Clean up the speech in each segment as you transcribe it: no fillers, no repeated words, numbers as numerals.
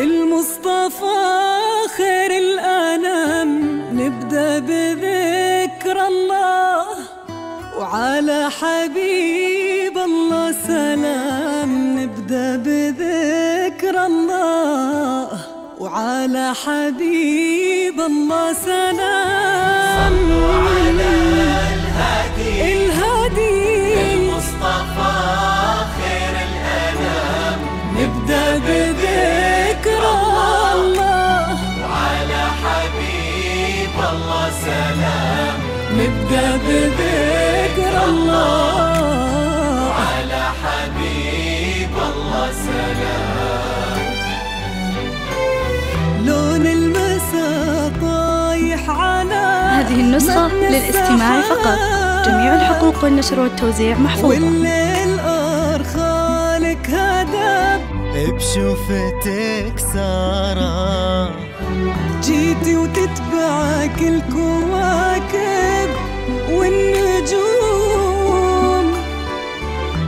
المصطفى خير الأنام، نبدأ بذكر الله وعلى حبيب الله سلام. نبدأ بذكر الله وعلى حبيب الله سلام. صلوا على الهادي المصطفى خير الأنام، نبدأ بذكر الله وعلى حبيب الله سلام. نبدأ بذكر الله وعلى حبيب الله سلام. لون المساء طايح على هذه النسخة للاستماع فقط. جميع الحقوق والنشر والتوزيع محفوظة. والليل خالك هدب بشوفتك سارة، جيتي وتتبعك الكواكب والنجوم،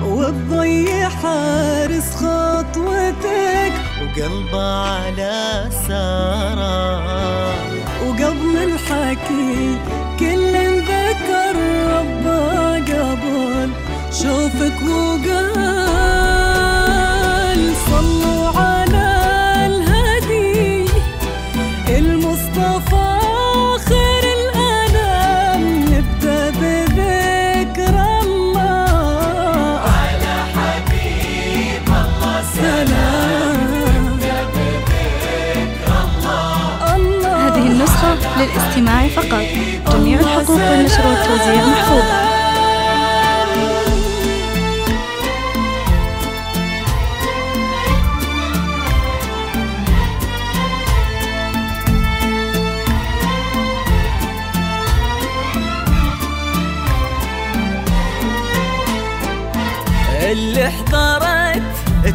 والضي حارس خطوتك وقلبه على سارة. وقبل الحكي كل ذكر ربه قبل شوفك وقال صلوا على الهادي المصطفى خير الأنام. نبدأ بذكر الله على حبيب الله سلام. نبدأ بذكر الله. هذه النسخة للاستماع فقط. جميع الحقوق والنشر والتوزيع محفوظة. اللي حضرت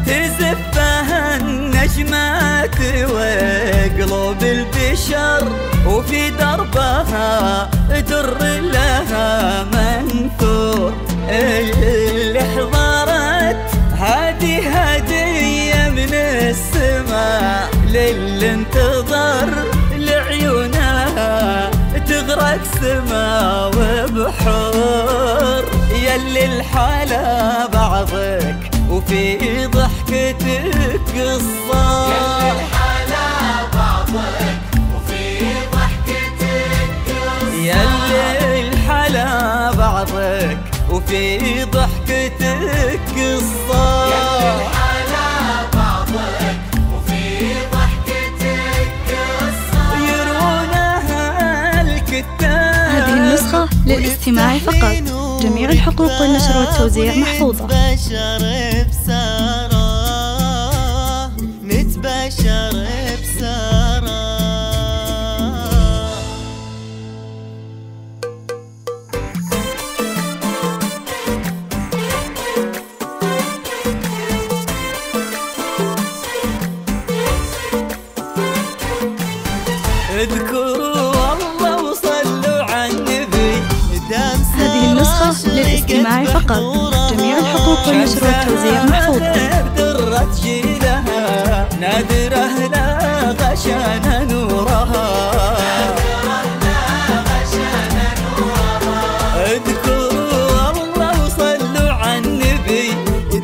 تزفها النجمات وقلوب البشر، وفي دربها در لها منثور. اللي حضرت هذه هدية من السماء للي انتظر لعيونها تغرق سما وبحور. يلي الحالة بعضك وفي ضحكتك قصة، يلي الحالة بعضك وفي ضحكتك قصة، يلي الحالة بعضك وفي ضحكتك قصة، يلي الحالة بعضك وفي ضحكتك قصة، يرونها الكتاب. هذه النسخة للاستماع فقط. جميع الحقوق والنشر والتوزيع محفوظة. نتبشر بسارة، نتبشر بسارة. اذكروا الله وصلوا على النبي. هذه النسخة للاستماع فقط. جميع الحقوق والنشر والتوزيع محفوظة. درت جيلها نادرة لا غشان نورها. اذكروا الله وصلوا على النبي.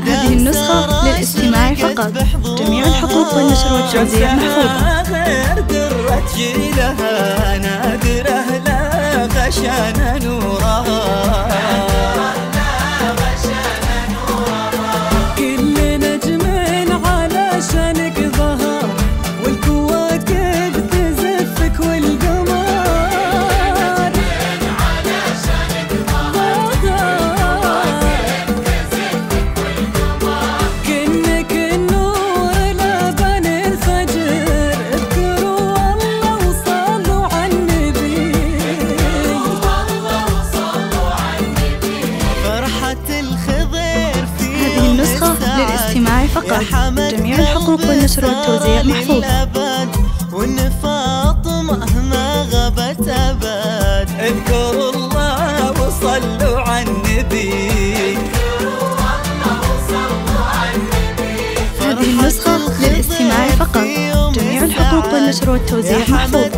هذه النسخة للاستماع فقط. جميع الحقوق والنشر والتوزيع محفوظة. درت جيلها نادرة لا غشان نورها. كل نجم علشانك ظهر، والكواكب تزفك والقمر علشانك ظهر، كأنك النور لبن الفجر. اذكروا الله وصلوا على النبي. فرحة الخضر في هذه النسخة للاستماع فقط. جميع الحقوق والنشر والتوزيع محفوظة. وإن فاطمة ما غابت أبد. اذكروا الله وصلوا على النبي. هذه النسخة للاستماع فقط. والنشر والتوزيع محفوظ.